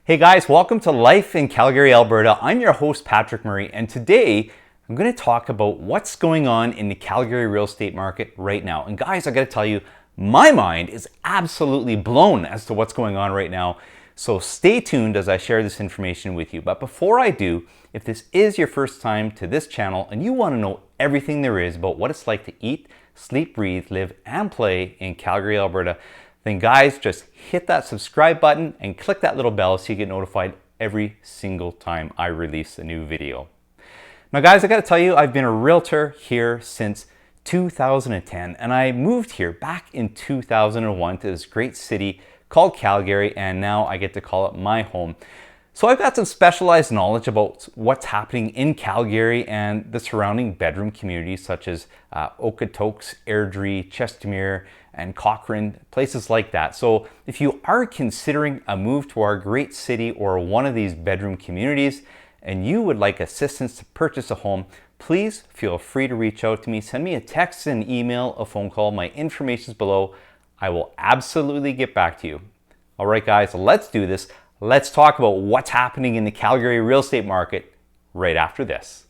Hey guys, welcome to Life in Calgary, Alberta. I'm your host, Patrick Murray, and today I'm going to talk about what's going on in the Calgary real estate market right now. And guys, I got to tell you, my mind is absolutely blown as to what's going on right now. So stay tuned as I share this information with you. But before I do, if this is your first time to this channel and you want to know everything there is about what it's like to eat, sleep, breathe, live, and play in Calgary, Alberta, then guys, just hit that subscribe button and click that little bell so you get notified every single time I release a new video. Now guys, I gotta tell you, I've been a realtor here since 2010, and I moved here back in 2001 to this great city called Calgary, and now I get to call it my home. So I've got some specialized knowledge about what's happening in Calgary and the surrounding bedroom communities such as Okotoks, Airdrie, Chestermere, and Cochrane, places like that. So if you are considering a move to our great city or one of these bedroom communities and you would like assistance to purchase a home, please feel free to reach out to me. Send me a text, an email, a phone call. My information is below. I will absolutely get back to you. All right, guys, let's do this. Let's talk about what's happening in the Calgary real estate market right after this.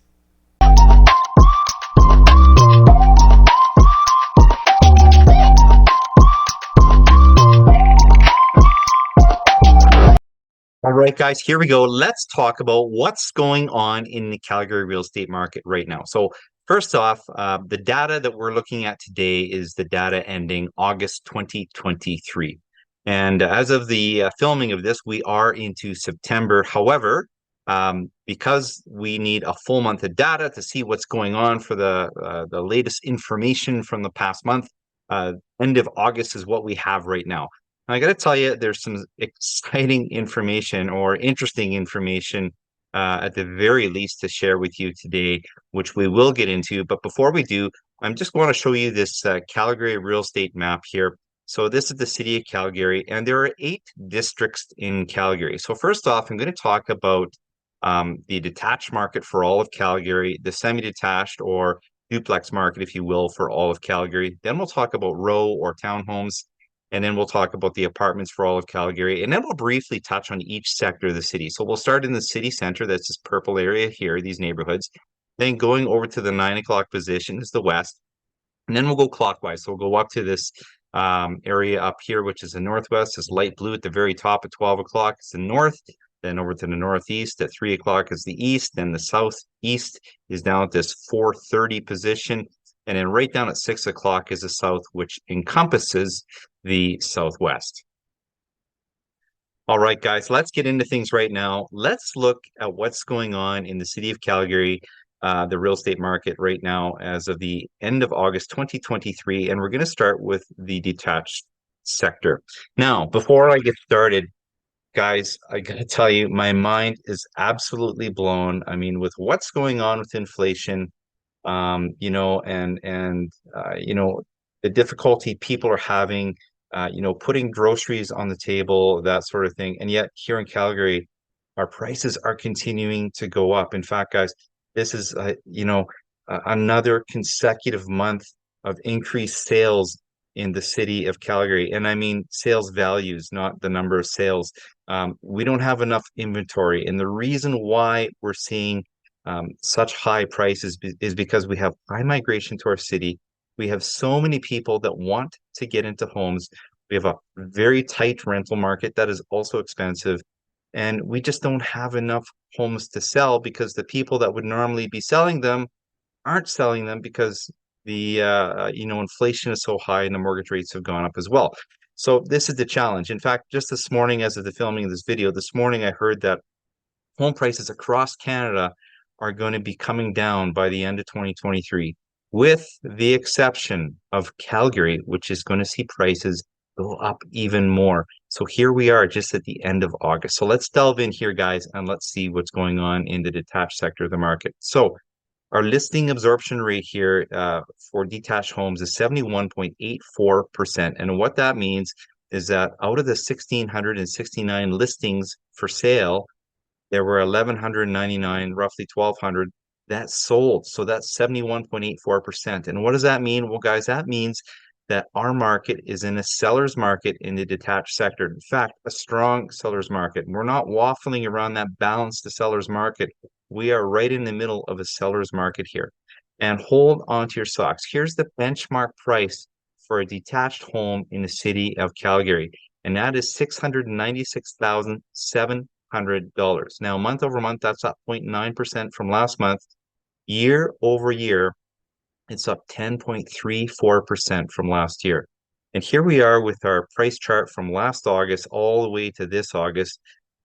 All right, guys, here we go. Let's talk about what's going on in the Calgary real estate market right now. So first off, the data that we're looking at today is the data ending August 2023. And as of the filming of this, we are into September. However, because we need a full month of data to see what's going on for the latest information from the past month, end of August is what we have right now. I got to tell you, there's some exciting information or interesting information at the very least to share with you today, which we will get into. But before we do, I'm just want to show you this Calgary real estate map here. So this is the city of Calgary, and there are 8 districts in Calgary. So first off, I'm going to talk about the detached market for all of Calgary, the semi-detached or duplex market, if you will, for all of Calgary. Then we'll talk about row or townhomes. And then we'll talk about the apartments for all of Calgary. And then we'll briefly touch on each sector of the city. So we'll start in the city center. That's this purple area here, these neighborhoods. Then going over to the 9 o'clock position is the west. And then we'll go clockwise. So we'll go up to this area up here, which is the northwest. This light blue at the very top at 12 o'clock is the north. Then over to the northeast at 3 o'clock is the east. Then the southeast is down at this 4:30 position. And then right down at 6 o'clock is the south, which encompasses the southwest. All right, guys, let's get into things right now. Let's look at what's going on in the city of Calgary, the real estate market right now as of the end of August 2023. And we're going to start with the detached sector. Now, before I get started, guys, I got to tell you, my mind is absolutely blown. I mean, with what's going on with inflation, you know, you know, the difficulty people are having, you know, putting groceries on the table, that sort of thing. And yet here in Calgary, our prices are continuing to go up. In fact, guys, this is, you know, another consecutive month of increased sales in the city of Calgary. And I mean sales values, not the number of sales. We don't have enough inventory. And the reason why we're seeing such high prices is because we have high migration to our city. We have so many people that want to get into homes. We have a very tight rental market that is also expensive. And we just don't have enough homes to sell because the people that would normally be selling them aren't selling them because the you know, inflation is so high and the mortgage rates have gone up as well. So this is the challenge. In fact, just this morning, as of the filming of this video, this morning I heard that home prices across Canada are going to be coming down by the end of 2023, with the exception of Calgary, which is going to see prices go up even more. So here we are just at the end of August. So let's delve in here, guys, and let's see what's going on in the detached sector of the market. So our listing absorption rate here for detached homes is 71.84%. And what that means is that out of the 1,669 listings for sale, there were 1,199, roughly 1,200 that sold. So that's 71.84%. And what does that mean? Well, guys, that means that our market is in a seller's market in the detached sector. In fact, a strong seller's market. We're not waffling around that balance to seller's market. We are right in the middle of a seller's market here. And hold on to your socks. Here's the benchmark price for a detached home in the city of Calgary, and that is $696,700. Now, month over month, that's up 0.9% from last month. Year over year, it's up 10.34% from last year. And here we are with our price chart from last August all the way to this August.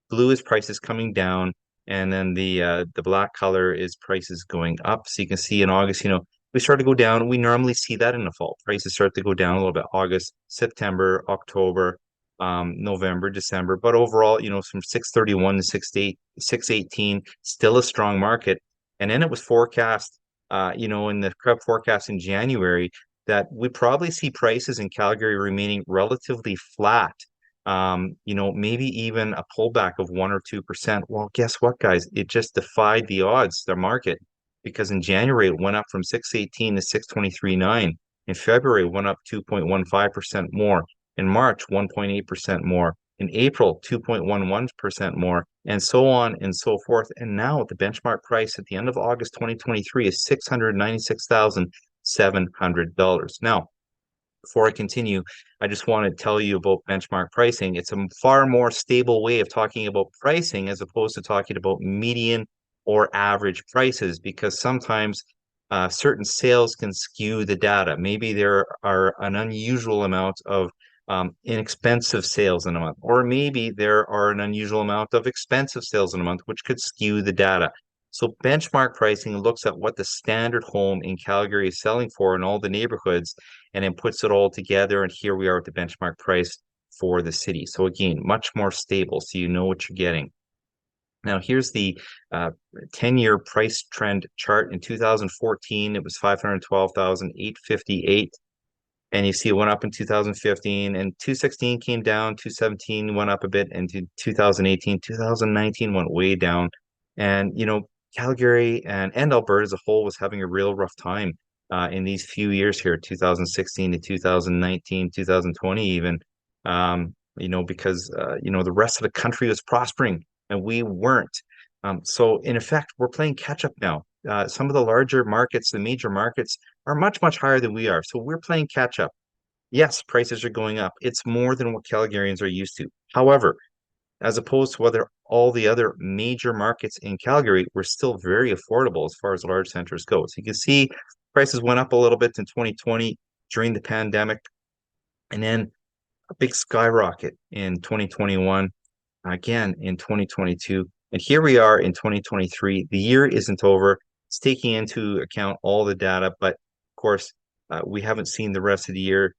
Blue is prices coming down, and then the black color is prices going up. So you can see in August, we start to go down. We normally see that in the fall. Prices start to go down a little bit. August, September, October, November, December. But overall, from 631 to 618, still a strong market. And then it was forecast, in the crowd forecast in January, that we probably see prices in Calgary remaining relatively flat. Maybe even a pullback of 1 or 2%. Well, guess what, guys? It just defied the odds, the market, because in January it went up from 618 to 623.9. In February, it went up 2.15% more. In March, 1.8% more. In April, 2.11% more, and so on and so forth. And now the benchmark price at the end of August 2023 is $696,700. Now, before I continue, I just want to tell you about benchmark pricing. It's a far more stable way of talking about pricing as opposed to talking about median or average prices, because sometimes certain sales can skew the data. Maybe there are an unusual amount of inexpensive sales in a month, or maybe there are an unusual amount of expensive sales in a month, which could skew the data. So benchmark pricing looks at what the standard home in Calgary is selling for in all the neighborhoods, and then puts it all together. And here we are with the benchmark price for the city. So again, much more stable, so you know what you're getting. Now, here's the 10-year price trend chart. In 2014, it was 512,858. And you see it went up in 2015, and 2016 came down, 2017 went up a bit, and 2018, 2019 went way down. And, Calgary and Alberta as a whole was having a real rough time in these few years here, 2016 to 2019, 2020 even, because, the rest of the country was prospering and we weren't. So in effect, we're playing catch up now. Some of the larger markets, the major markets, are much, much higher than we are. So we're playing catch up. Yes, prices are going up. It's more than what Calgarians are used to. However, as opposed to all the other major markets in Calgary, we're still very affordable as far as large centers go. So you can see prices went up a little bit in 2020 during the pandemic, and then a big skyrocket in 2021, again in 2022. And here we are in 2023. The year isn't over. It's taking into account all the data, but of course, we haven't seen the rest of the year,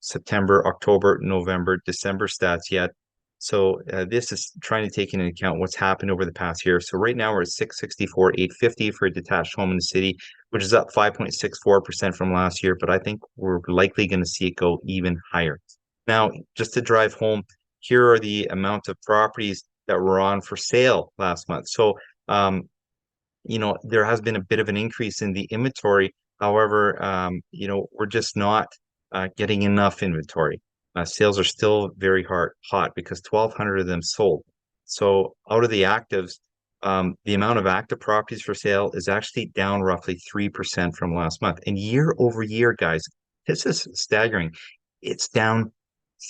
September, October, November, December stats yet. So this is trying to take into account what's happened over the past year. So right now we're at 664,850 for a detached home in the city, which is up 5.64% from last year. But I think we're likely going to see it go even higher. Now, just to drive home, here are the amount of properties that were on for sale last month. So, there has been a bit of an increase in the inventory. However, we're just not getting enough inventory. Sales are still very hot because 1,200 of them sold. So out of the actives, the amount of active properties for sale is actually down roughly 3% from last month. And year over year, guys, this is staggering. It's down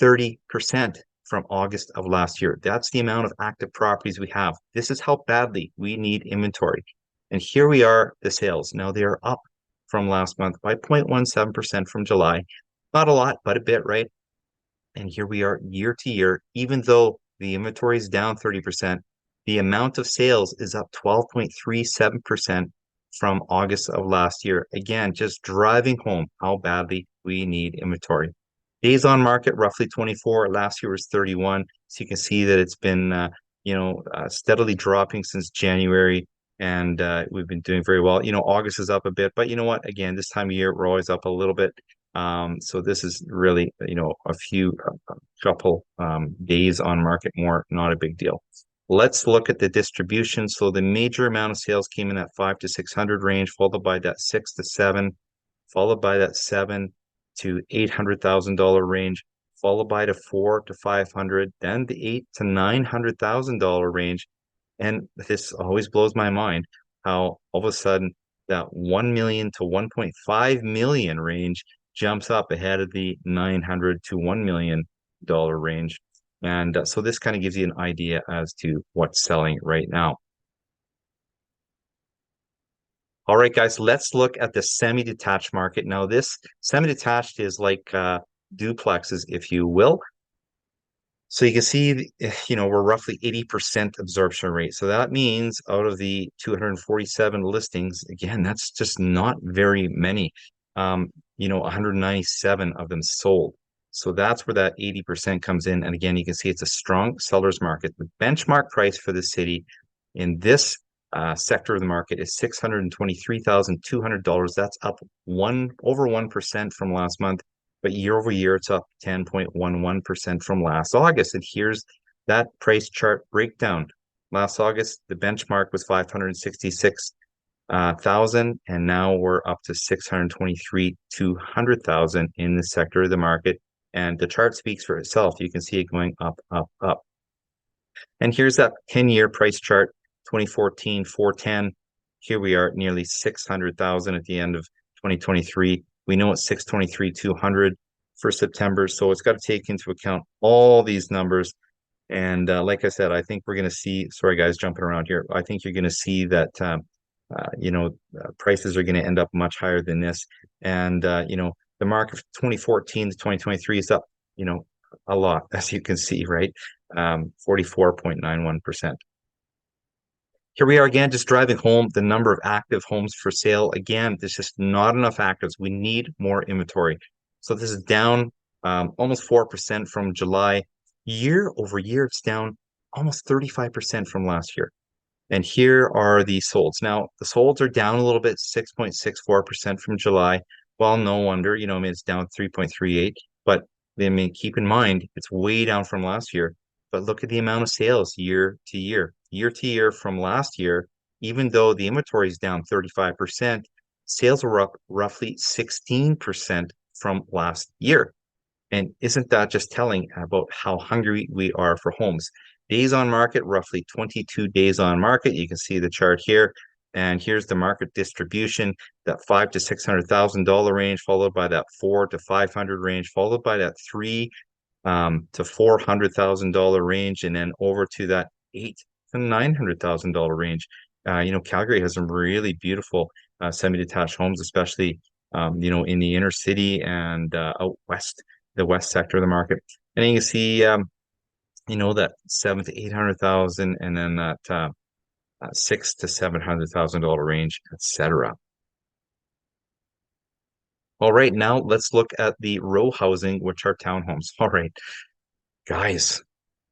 30% from August of last year. That's the amount of active properties we have. This is how badly we need inventory. And here we are, the sales. Now they are up from last month by 0.17% from July. Not a lot, but a bit, right? And here we are year to year, even though the inventory is down 30%, the amount of sales is up 12.37% from August of last year. Again, just driving home how badly we need inventory. Days on market, roughly 24. Last year was 31. So you can see that it's been, steadily dropping since January, and we've been doing very well. August is up a bit, but you know what? Again, this time of year, we're always up a little bit. So this is really, a couple days on market more, not a big deal. Let's look at the distribution. So the major amount of sales came in that 500 to 600 range, followed by that 6 to 7, followed by that $700,000 to $800,000 range, followed by the 400,000 to 500,000, then the 800,000 to $900,000 range. And this always blows my mind how all of a sudden that 1 million to 1.5 million range jumps up ahead of the 900 to $1 million range. And so this kind of gives you an idea as to what's selling right now. All right, guys, let's look at the semi-detached market. Now, this semi-detached is like duplexes, if you will. So you can see, we're roughly 80% absorption rate. So that means out of the 247 listings, again, that's just not very many. 197 of them sold. So that's where that 80% comes in. And again, you can see it's a strong seller's market. The benchmark price for the city in this sector of the market is $623,200. That's up over 1% from last month. But year over year, it's up 10.11% from last August. And here's that price chart breakdown. Last August, the benchmark was 566,000, and now we're up to 623,200 in this sector of the market. And the chart speaks for itself. You can see it going up, up, up. And here's that 10-year price chart, 2014, 410. Here we are at nearly 600,000 at the end of 2023. We know it's 623,200 for September, so it's got to take into account all these numbers. And like I said, I think we're going to see, sorry guys, jumping around here. I think you're going to see that, prices are going to end up much higher than this. And, the market 2014 to 2023 is up, a lot, as you can see, right? 44.91%. Here we are again, just driving home the number of active homes for sale. Again, there's just not enough actives. We need more inventory. So this is down almost 4% from July. Year over year, it's down almost 35% from last year. And here are the solds. Now, the solds are down a little bit, 6.64% from July. Well, no wonder, it's down 3.38. But keep in mind, it's way down from last year. But look at the amount of sales year to year. Year to year from last year, even though the inventory is down 35%, sales were up roughly 16% from last year. And isn't that just telling about how hungry we are for homes? Days on market, roughly 22 days on market. You can see the chart here. And here's the market distribution, that $500,000 to $600,000 range, followed by that $400,000 to $500,000 range, followed by that $300,000 to $400,000 range, and then over to that $800,000 to $900,000 range. Calgary has some really beautiful semi-detached homes, especially in the inner city and out west, the west sector of the market. And then you can see that $700,000 to $800,000, and then that $600,000 to $700,000 range, etc. All right, now let's look at the row housing, which are townhomes. All right, guys,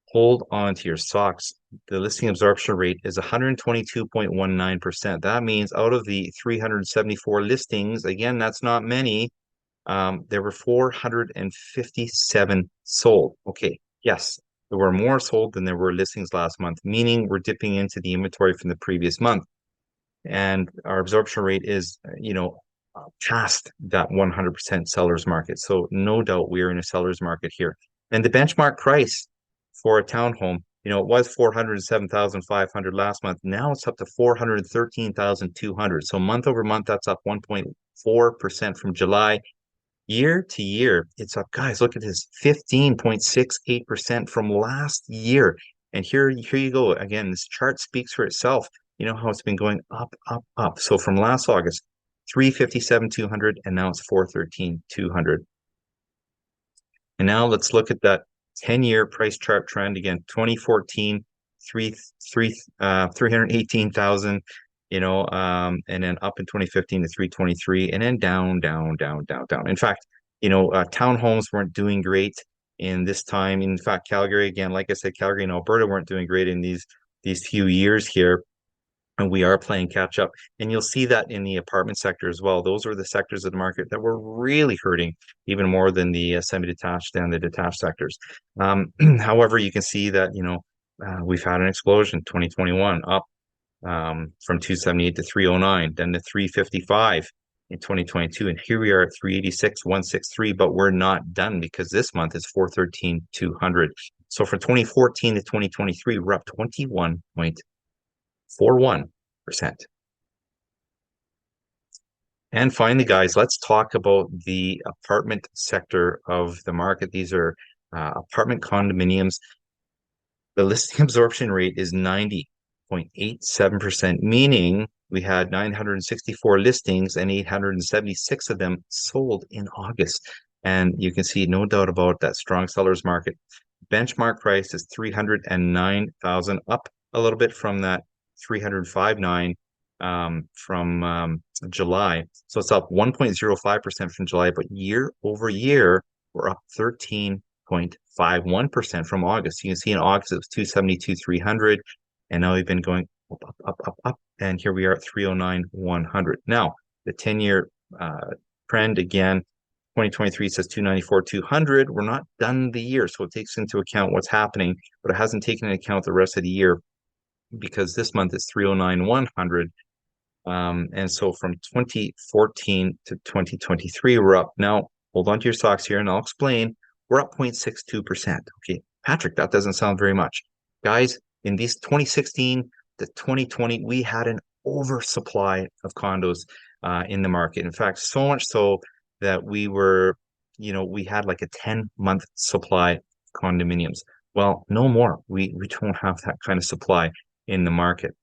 hold on to your socks. The listing absorption rate is 122.19%. That means out of the 374 listings, again, that's not many, there were 457 sold. Okay, yes, there were more sold than there were listings last month, meaning we're dipping into the inventory from the previous month. And our absorption rate is, past that 100% seller's market. So no doubt we're in a seller's market here. And the benchmark price for a townhome, it was 407,500 last month. Now it's up to 413,200. So month over month, that's up 1.4% from July. Year to year, it's up. Guys, look at this, 15.68% from last year. And here you go. Again, this chart speaks for itself. You know how it's been going up, up, up. So from last August, 357,200, and now it's 413,200. And now let's look at that 10-year price chart trend again. 2014, 318,000, and then up in 2015 to 323, and then down, down, down, down, down. In fact, townhomes weren't doing great in this time. In fact, Calgary, again, like I said, Calgary and Alberta weren't doing great in these few years here. And we are playing catch up. And you'll see that in the apartment sector as well. Those are the sectors of the market that were really hurting even more than the semi-detached and the detached sectors. However, you can see that, we've had an explosion, 2021 up from 278 to 309, then to 355. in 2022. And here we are at 386,163, but we're not done because this month is 413,200. So from 2014 to 2023, we're up 21.41%. And finally, guys, let's talk about the apartment sector of the market. These are apartment condominiums. The listing absorption rate is 90.87%, meaning we had 964 listings and 876 of them sold in August. And you can see, no doubt about that strong sellers market. Benchmark price is 309,000, up a little bit from that 305,900 from July. So it's up 1.05% from July, but year over year, we're up 13.51% from August. You can see in August it was 272,300, and now we've been going up, and here we are at 309,100. Now, the 10-year trend again, 2023 says 294,200. We're not done the year, so it takes into account what's happening, but it hasn't taken into account the rest of the year because this month is 309,100. And so from 2014 to 2023, we're up. Now, hold on to your socks here, and I'll explain. We're up 0.62%. Okay, Patrick, that doesn't sound very much. Guys, in these 2016 to 2020, we had an oversupply of condos in the market. In fact, so much so that we had like a 10-month supply of condominiums. Well, no more. We don't have that kind of supply in the market.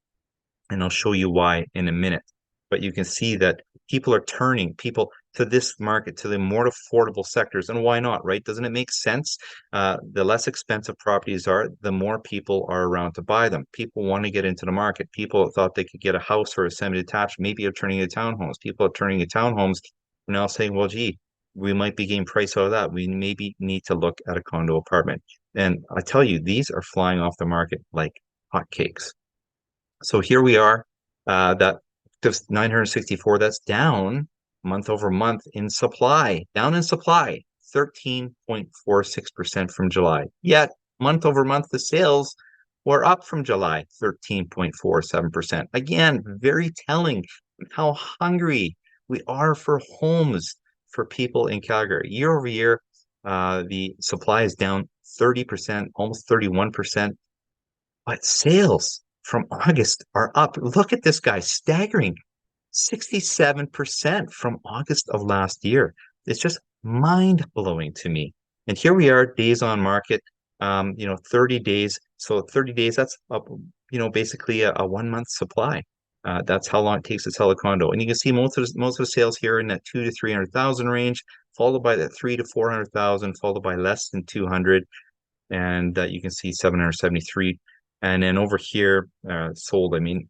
And I'll show you why in a minute. But you can see that people are turning to this market, to the more affordable sectors. And why not, right? Doesn't it make sense? The less expensive properties are, the more people are around to buy them. People want to get into the market. People thought they could get a house or a semi-detached, maybe are turning into townhomes. People are turning into townhomes, now saying, well, gee, we might be getting price out of that. We maybe need to look at a condo apartment. And I tell you, these are flying off the market like hotcakes. So here we are, that just 964, that's down month over month in supply, 13.46% from July. Yet month over month, the sales were up from July, 13.47%. Again, very telling how hungry we are for homes for people in Calgary. Year over year, the supply is down 30%, almost 31%, but sales from August are up. Look at this guy, staggering 67% from August of last year. It's just mind-blowing to me. And here we are, days on market, 30 days. So 30 days, that's up, basically a 1 month supply. That's how long it takes to sell a condo. And you can see most of the sales here in that 200,000 to 300,000 range, followed by that 300,000 to 400,000, followed by less than 200. And you can see 773. And then over here, sold, and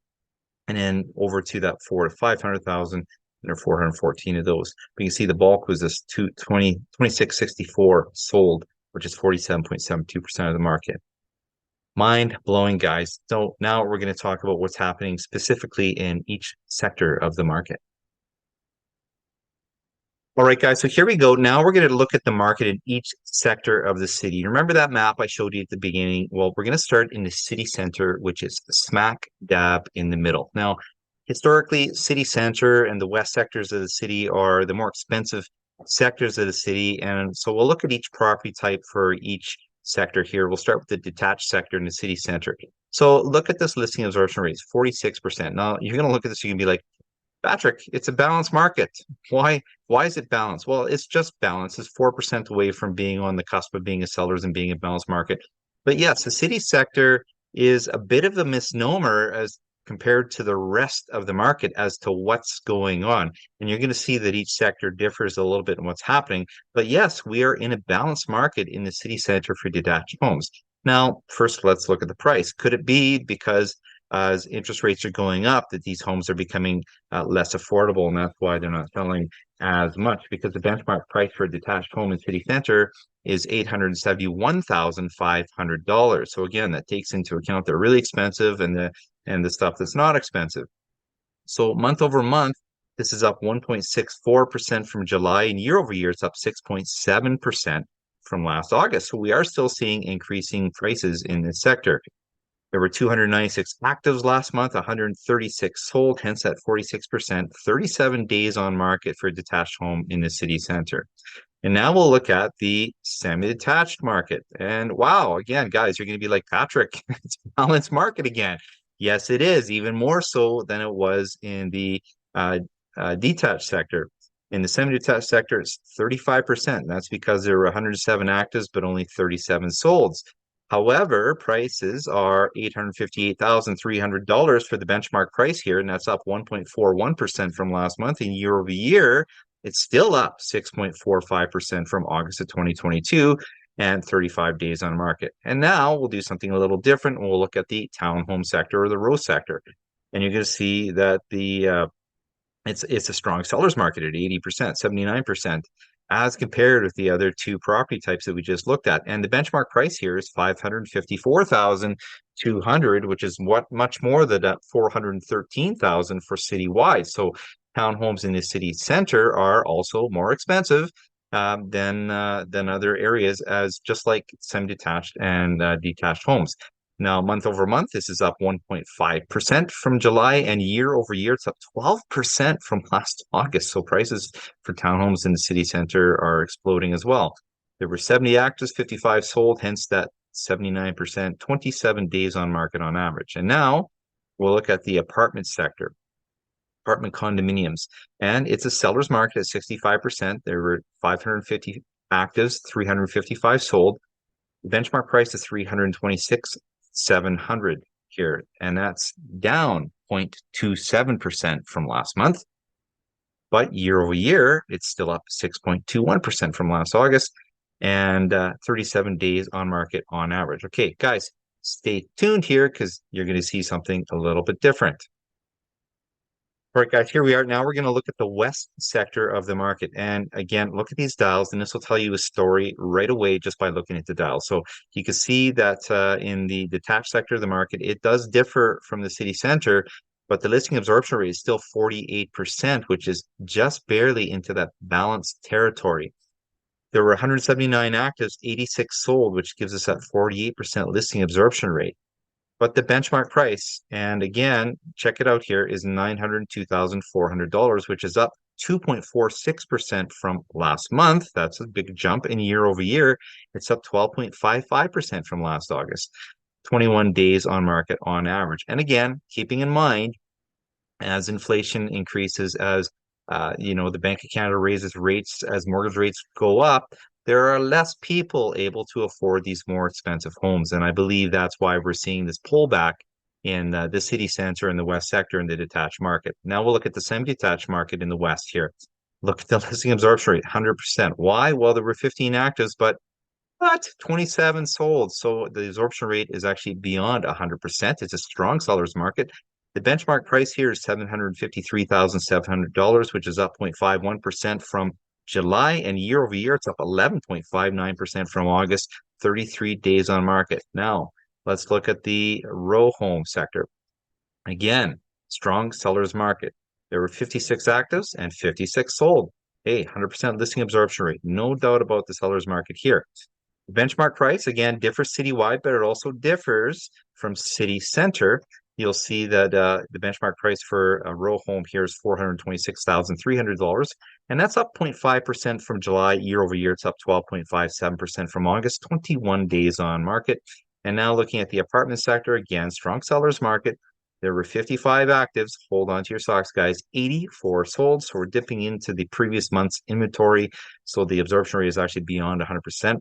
then over to that 400,000 to 500,000, and there are 414 of those. But you can see the bulk was this 2664 sold, which is 47.72% of the market. Mind blowing, guys. So now we're going to talk about what's happening specifically in each sector of the market. All right, guys, so here we go. Now we're going to look at the market in each sector of the city. Remember that map I showed you at the beginning? Well, we're going to start in the city center, which is smack dab in the middle. Now, historically, city center and the west sectors of the city are the more expensive sectors of the city. And so we'll look at each property type for each sector here. We'll start with the detached sector in the city center. So look at this listing absorption rate, 46%. Now, you're going to look at this, you can be like, Patrick, it's a balanced market. Why is it balanced? Well, it's just balanced. It's 4% away from being on the cusp of being a seller's and being a balanced market. But yes, the city sector is a bit of a misnomer as compared to the rest of the market as to what's going on. And you're going to see that each sector differs a little bit in what's happening. But yes, we are in a balanced market in the city center for detached homes. Now, first, let's look at the price. Could it be because as interest rates are going up, that these homes are becoming less affordable, and that's why they're not selling as much, because the benchmark price for a detached home in city center is $871,500. So again, that takes into account the really expensive and the stuff that's not expensive. So month over month, this is up 1.64% from July, and year over year, it's up 6.7% from last August. So we are still seeing increasing prices in this sector. There were 296 actives last month, 136 sold, hence at 46%, 37 days on market for a detached home in the city center. And now we'll look at the semi-detached market. And wow, again, guys, you're going to be like, Patrick, it's a balanced market again. Yes, it is, even more so than it was in the uh, detached sector. In the semi-detached sector, it's 35%. That's because there were 107 actives, but only 37 solds. However, prices are $858,300 for the benchmark price here, and that's up 1.41% from last month. And year over year, it's still up 6.45% from August of 2022 and 35 days on market. And now we'll do something a little different. We'll look at the townhome sector or the row sector. And you're going to see that it's a strong seller's market at 80%, 79%, as compared with the other two property types that we just looked at. And the benchmark price here is 554,200, which is much more than that 413,000 for citywide. So townhomes in the city center are also more expensive than other areas, as just like semi-detached and detached homes. Now, month over month, this is up 1.5% from July, and year over year, it's up 12% from last August. So prices for townhomes in the city center are exploding as well. There were 70 actives, 55 sold, hence that 79%, 27 days on market on average. And now we'll look at the apartment sector, apartment condominiums, and it's a seller's market at 65%. There were 550 actives, 355 sold. The benchmark price is 326,700 here, and that's down 0.27% from last month. But year over year, it's still up 6.21% from last August and 37 days on market on average. Okay, guys, stay tuned here because you're going to see something a little bit different. All right, guys, here we are. Now we're going to look at the west sector of the market. And again, look at these dials, and this will tell you a story right away just by looking at the dials. So you can see that in the detached sector of the market, it does differ from the city center, but the listing absorption rate is still 48%, which is just barely into that balanced territory. There were 179 actives, 86 sold, which gives us that 48% listing absorption rate. But the benchmark price, and again, check it out here, is $902,400, which is up 2.46% from last month. That's a big jump. And year over year, it's up 12.55% from last August. 21 days on market on average. And again, keeping in mind, as inflation increases, as the Bank of Canada raises rates, as mortgage rates go up, there are less people able to afford these more expensive homes. And I believe that's why we're seeing this pullback in the city center and the west sector in the detached market. Now we'll look at the semi-detached market in the west here. Look at the listing absorption rate, 100%. Why? Well, there were 15 actives, but 27 sold. So the absorption rate is actually beyond 100%. It's a strong seller's market. The benchmark price here is $753,700, which is up 0.51% from July, and year over year, it's up 11.59% from August, 33 days on market. Now, let's look at the row home sector. Again, strong seller's market. There were 56 actives and 56 sold. Hey, 100% listing absorption rate. No doubt about the seller's market here. The benchmark price, again, differs citywide, but it also differs from city center. You'll see that the benchmark price for a row home here is $426,300, and that's up 0.5% from July. Year over year, it's up 12.57% from August, 21 days on market. And now looking at the apartment sector, again, strong seller's market. There were 55 actives. Hold on to your socks, guys. 84 sold. So we're dipping into the previous month's inventory. So the absorption rate is actually beyond 100%.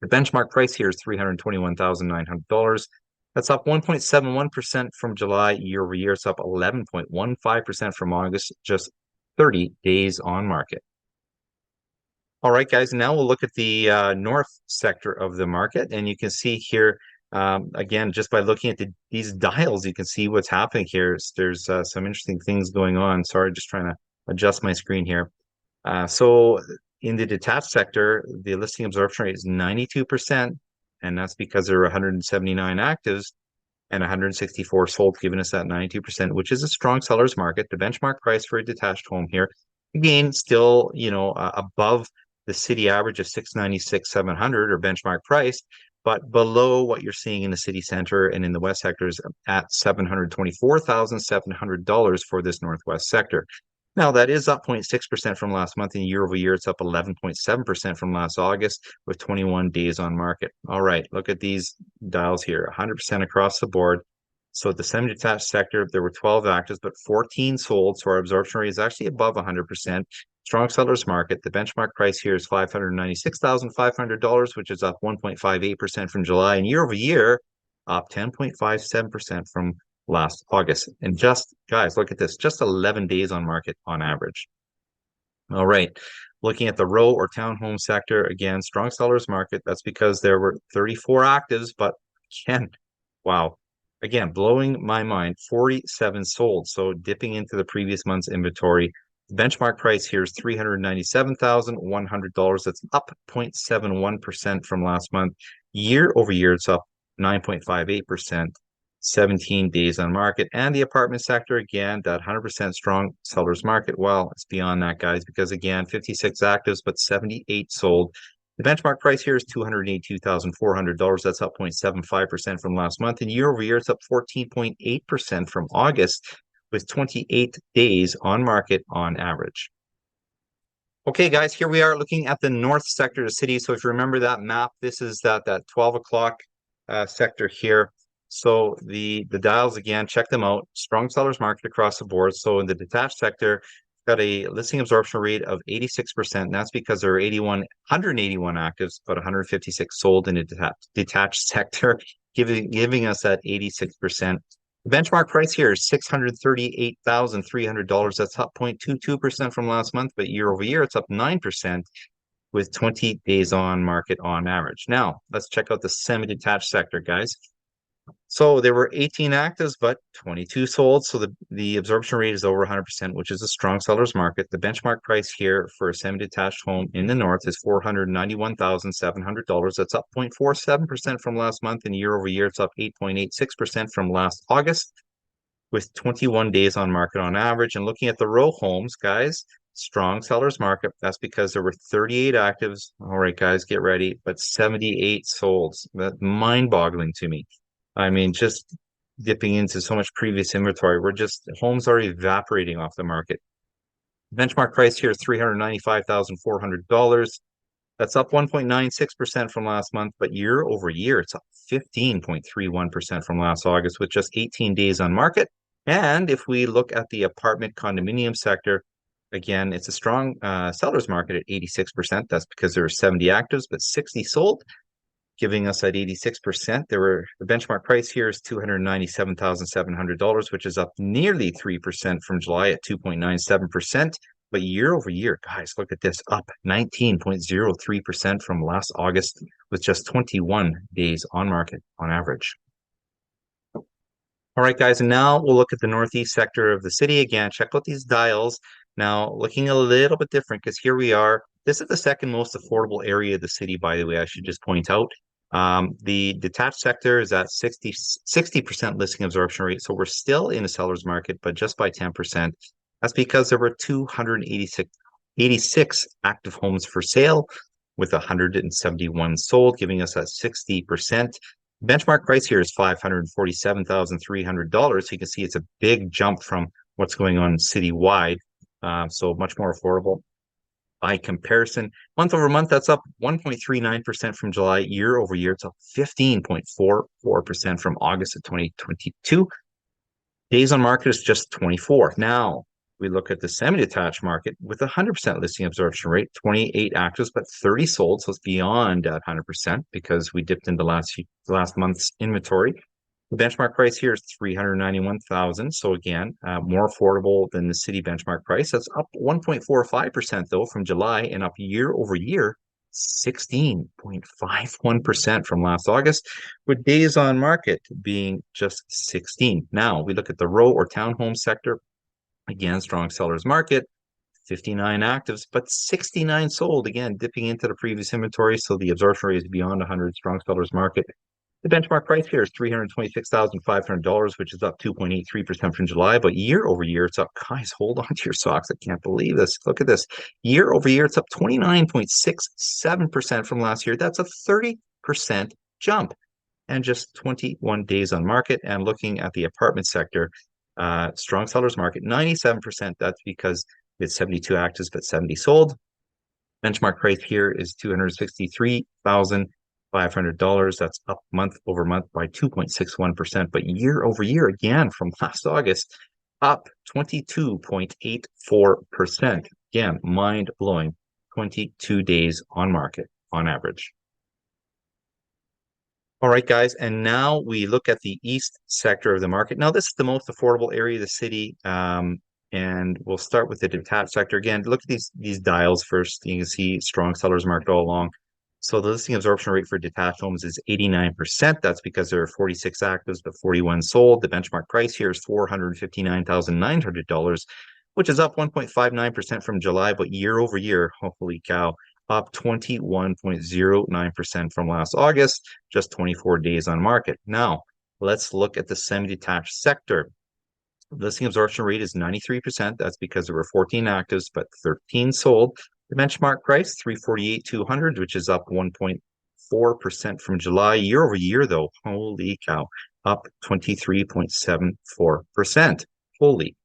The benchmark price here is $321,900. That's up 1.71% from July. Year over year, it's up 11.15% from August, just 30 days on market. All right, guys, now we'll look at the north sector of the market. And you can see here, again, just by looking at these dials, you can see what's happening here. There's some interesting things going on. Sorry, just trying to adjust my screen here. So in the detached sector, the listing absorption rate is 92%, and that's because there are 179 actives and 164 sold, giving us that 92%, which is a strong seller's market. The benchmark price for a detached home here, again, still, above the city average of $696,700 or benchmark price, but below what you're seeing in the city center and in the west sectors at $724,700 for this northwest sector. Now, that is up 0.6% from last month, and year over year, it's up 11.7% from last August with 21 days on market. All right, look at these dials here, 100% across the board. So the semi-detached sector, there were 12 actives, but 14 sold. So our absorption rate is actually above 100%. Strong sellers market. The benchmark price here is $596,500, which is up 1.58% from July, and year over year, up 10.57% from last August. And just, guys, look at this, just 11 days on market on average. All right. Looking at the row or townhome sector, again, strong sellers market. That's because there were 34 actives, but again, wow. Again, blowing my mind, 47 sold. So dipping into the previous month's inventory. The benchmark price here is $397,100. That's up 0.71% from last month. Year over year, it's up 9.58%. 17 days on market. And the apartment sector, again, that 100% strong sellers market. Well, it's beyond that, guys, because again, 56 actives, but 78 sold. The benchmark price here is $282,400. That's up 0.75% from last month. And year over year, it's up 14.8% from August with 28 days on market on average. Okay, guys, here we are looking at the north sector of the city. So if you remember that map, this is that 12 o'clock sector here. So the dials, again, check them out. Strong sellers market across the board. So in the detached sector, got a listing absorption rate of 86%. And that's because there are 181 actives, but 156 sold in a detached sector, giving us that 86%. The benchmark price here is $638,300. That's up 0.22% from last month, but year over year, it's up 9% with 20 days on market on average. Now, let's check out the semi-detached sector, guys. So there were 18 actives, but 22 sold. So the absorption rate is over 100%, which is a strong seller's market. The benchmark price here for a semi-detached home in the north is $491,700. That's up 0.47% from last month, and year over year, it's up 8.86% from last August, with 21 days on market on average. And looking at the row homes, guys, strong seller's market. That's because there were 38 actives. All right, guys, get ready, but 78 sold. That's mind-boggling to me. I mean, just dipping into so much previous inventory. Homes are evaporating off the market. Benchmark price here is $395,400. That's up 1.96% from last month, but year over year, it's up 15.31% from last August with just 18 days on market. And if we look at the apartment condominium sector, again, it's a strong seller's market at 86%. That's because there are 70 actives, but 60 sold, giving us at 86%. The benchmark price here is $297,700, which is up nearly 3% from July at 2.97%. But year over year, guys, look at this, up 19.03% from last August with just 21 days on market on average. All right, guys, and now we'll look at the northeast sector of the city. Again, check out these dials. Now, looking a little bit different because here we are. This is the second most affordable area of the city, by the way, I should just point out. The detached sector is at 60% listing absorption rate. So we're still in a seller's market, but just by 10%. That's because there were 286 active homes for sale with 171 sold, giving us that 60%. Benchmark price here is $547,300. So you can see it's a big jump from what's going on citywide. So much more affordable. By comparison, month over month, that's up 1.39% from July. Year over year, it's up 15.44% from August of 2022. Days on market is just 24. Now, we look at the semi-detached market with 100% listing absorption rate, 28 actives, but 30 sold. So it's beyond 100% because we dipped into last month's inventory. The benchmark price here is $391,000. So again, more affordable than the city benchmark price. That's up 1.45% though from July and up year over year, 16.51% from last August, with days on market being just 16. Now we look at the row or townhome sector. Again, strong sellers market, 59 actives, but 69 sold. Again, dipping into the previous inventory. So the absorption rate is beyond 100, strong sellers market. The benchmark price here is $326,500, which is up 2.83% from July, but year over year, it's up. Guys, hold on to your socks. I can't believe this. Look at this. Year over year, it's up 29.67% from last year. That's a 30% jump and just 21 days on market. And looking at the apartment sector, strong sellers market, 97%. That's because it's 72 actives, but 70 sold. Benchmark price here is $263,500. That's up month over month by 2.61%, but year over year, again, from last August, up 22.84%. Again, mind-blowing, 22 days on market on average. All right, guys, and now we look at the east sector of the market. Now, this is the most affordable area of the city, and we'll start with the detached sector. Again, look at these dials first. You can see strong sellers market all along. So the listing absorption rate for detached homes is 89%. That's because there are 46 actives, but 41 sold. The benchmark price here is $459,900, which is up 1.59% from July, but year over year, holy cow, up 21.09% from last August, just 24 days on market. Now, let's look at the semi-detached sector. Listing absorption rate is 93%. That's because there were 14 actives, but 13 sold. The benchmark price, $348,200, which is up 1.4% from July. Year over year, though, holy cow, up 23.74%. Holy.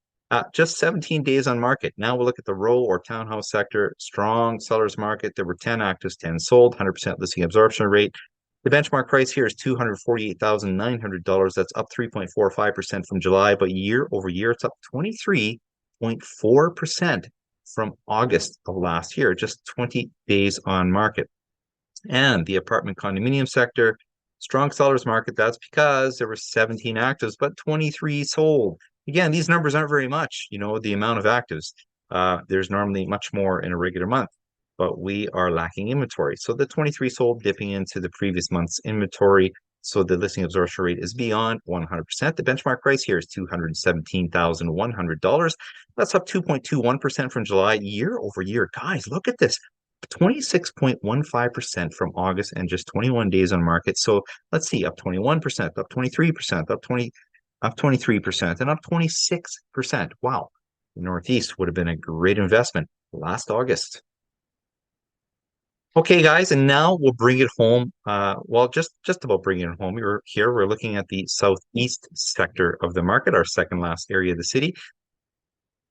Just 17 days on market. Now we'll look at the row or townhouse sector. Strong sellers market. There were 10 actives, 10 sold, 100% listing absorption rate. The benchmark price here is $248,900. That's up 3.45% from July, but year over year, it's up 23.4% from August of last year, just 20 days on market. And the apartment condominium sector, strong sellers market. That's because there were 17 actives, but 23 sold. Again, these numbers aren't very much, the amount of actives. There's normally much more in a regular month, but we are lacking inventory. So the 23 sold dipping into the previous month's inventory. So the listing absorption rate is beyond 100%. The benchmark price here is $217,100. That's up 2.21% from July. Year over year. Guys, look at this. 26.15% from August and just 21 days on market. So let's see, up 21%, up 23%, up 23%, and up 26%. Wow. The Northeast would have been a great investment last August. Okay, guys, and now we'll bring it home. Well, just about bringing it home. We're looking at the southeast sector of the market, our second last area of the city.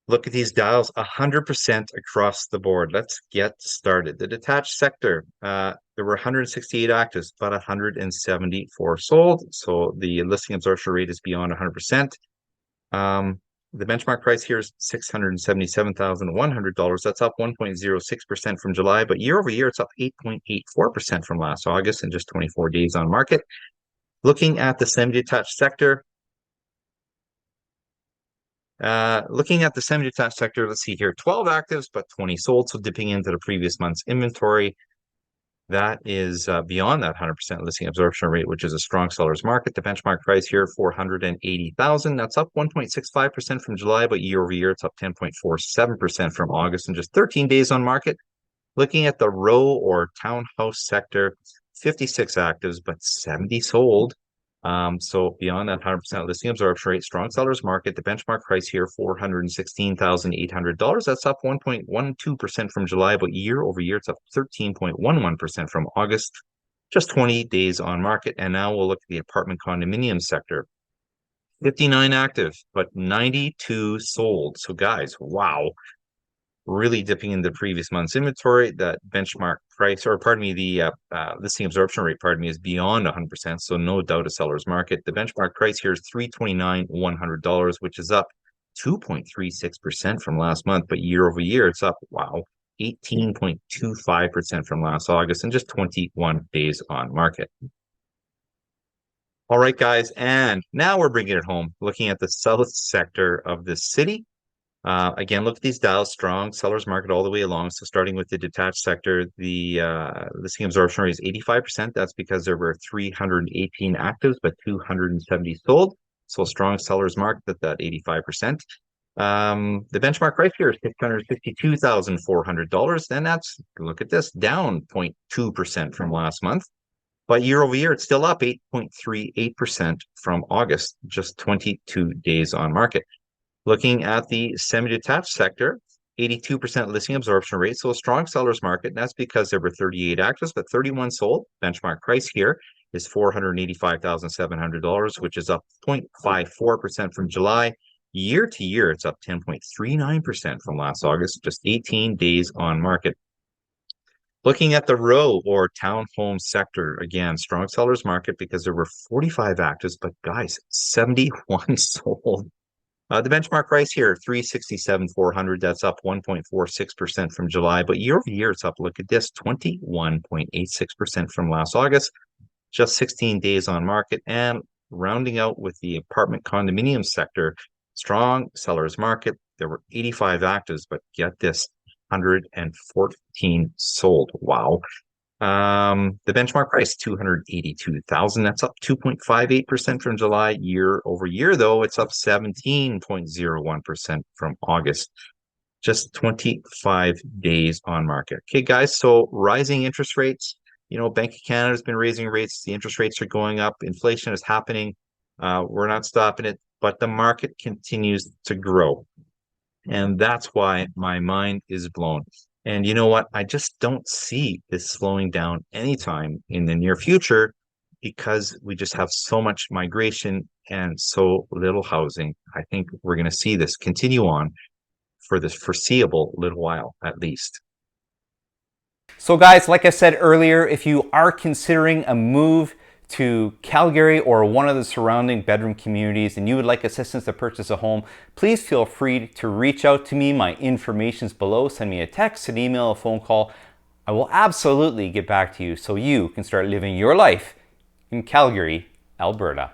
Look at these dials, 100% across the board. Let's get started. The detached sector, there were 168 actives, but 174 sold. So the listing absorption rate is beyond 100%. The benchmark price here is $677,100. That's up 1.06% from July, but year over year, it's up 8.84% from last August and just 24 days on market. Looking at the semi-detached sector, let's see here, 12 actives, but 20 sold. So dipping into the previous month's inventory, that is beyond that 100% listing absorption rate, which is a strong seller's market. The benchmark price here, $480,000. That's up 1.65% from July, but year over year, it's up 10.47% from August and just 13 days on market. Looking at the row or townhouse sector, 56 actives, but 70 sold. So beyond that 100% listing absorption rate, strong sellers market. The benchmark price here, $416,800. That's up 1.12% from July, but year over year, it's up 13.11% from August. Just 20 days on market. And now we'll look at the apartment condominium sector. 59 active, but 92 sold. So guys, wow. Really dipping into the previous month's inventory. That benchmark price, or pardon me, the listing absorption rate, is beyond 100%. So no doubt a seller's market. The benchmark price here is $329,100, which is up 2.36% from last month, but year over year, it's up, wow, 18.25% from last August and just 21 days on market. All right, guys, and now we're bringing it home, looking at the south sector of the city. Again, look at these dials, strong sellers market all the way along. So starting with the detached sector, the listing absorption rate is 85%. That's because there were 318 actives, but 270 sold. So strong sellers market at that 85%. The benchmark price here is $662,400. And that's, look at this, down 0.2% from last month. But year over year, it's still up 8.38% from August, just 22 days on market. Looking at the semi-detached sector, 82% listing absorption rate, so a strong seller's market, and that's because there were 38 actives, but 31 sold. Benchmark price here is $485,700, which is up 0.54% from July. Year to year, it's up 10.39% from last August, just 18 days on market. Looking at the row or townhome sector, again, strong sellers market because there were 45 actives, but guys, 71 sold. The benchmark price here, 367,400. That's up 1.46% from July, but year over year, it's up. Look at this, 21.86% from last August. Just 16 days on market. And rounding out with the apartment condominium sector, strong sellers market. There were 85 actives, but get this, 114 sold. Wow. The benchmark price, 282,000. That's up 2.58% from July. Year over year, though, it's up 17.01% from August. Just 25 days on market. Okay, guys, so rising interest rates. You know, Bank of Canada has been raising rates. The interest rates are going up. Inflation is happening. We're not stopping it, but the market continues to grow. And that's why my mind is blown. And you know what? I just don't see this slowing down anytime in the near future because we just have so much migration and so little housing. I think we're going to see this continue on for this foreseeable little while, at least. So guys, like I said earlier, if you are considering a move to Calgary or one of the surrounding bedroom communities and you would like assistance to purchase a home, please feel free to reach out to me. My information's below. Send me a text, an email, a phone call. I will absolutely get back to you so you can start living your life in Calgary, Alberta.